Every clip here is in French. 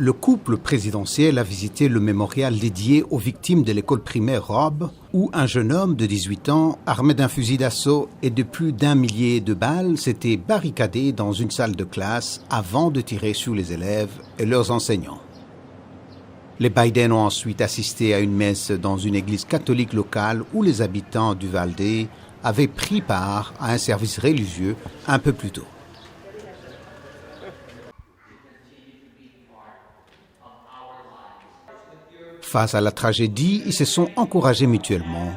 Le couple présidentiel a visité le mémorial dédié aux victimes de l'école primaire Robb, où un jeune homme de 18 ans, armé d'un fusil d'assaut et de plus d'1 millier de balles, s'était barricadé dans une salle de classe avant de tirer sur les élèves et leurs enseignants. Les Biden ont ensuite assisté à une messe dans une église catholique locale où les habitants d'Uvalde avaient pris part à un service religieux un peu plus tôt. Face à la tragédie, ils se sont encouragés mutuellement.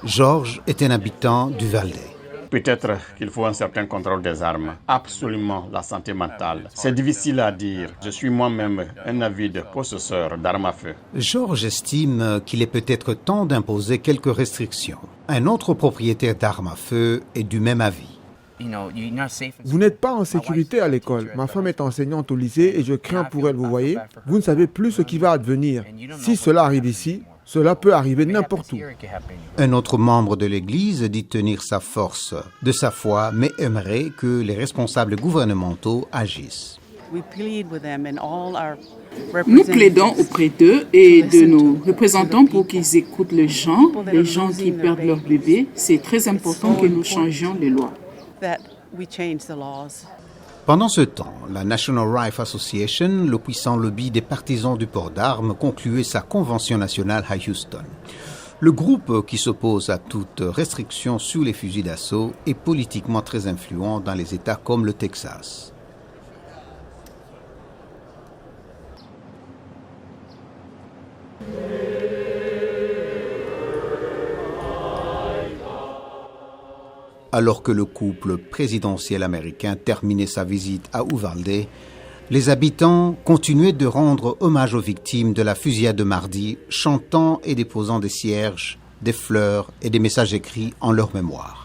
George est un habitant d'Uvalde. Peut-être qu'il faut un certain contrôle des armes, absolument la santé mentale. C'est difficile à dire. Je suis moi-même un avide possesseur d'armes à feu. George estime qu'il est peut-être temps d'imposer quelques restrictions. Un autre propriétaire d'armes à feu est du même avis. Vous n'êtes pas en sécurité à l'école. Ma femme est enseignante au lycée et je crains pour elle, vous voyez. Vous ne savez plus ce qui va advenir. Si cela arrive ici, cela peut arriver n'importe où. Un autre membre de l'Église dit tenir sa force de sa foi, mais aimerait que les responsables gouvernementaux agissent. Nous plaidons auprès d'eux et de nos représentants pour qu'ils écoutent les gens qui perdent leur bébé. C'est très important que nous changions les lois. Pendant ce temps, la National Rifle Association, le puissant lobby des partisans du port d'armes, concluait sa convention nationale à Houston. Le groupe qui s'oppose à toute restriction sur les fusils d'assaut est politiquement très influent dans les États comme le Texas. Alors que le couple présidentiel américain terminait sa visite à Uvalde, les habitants continuaient de rendre hommage aux victimes de la fusillade de mardi, chantant et déposant des cierges, des fleurs et des messages écrits en leur mémoire.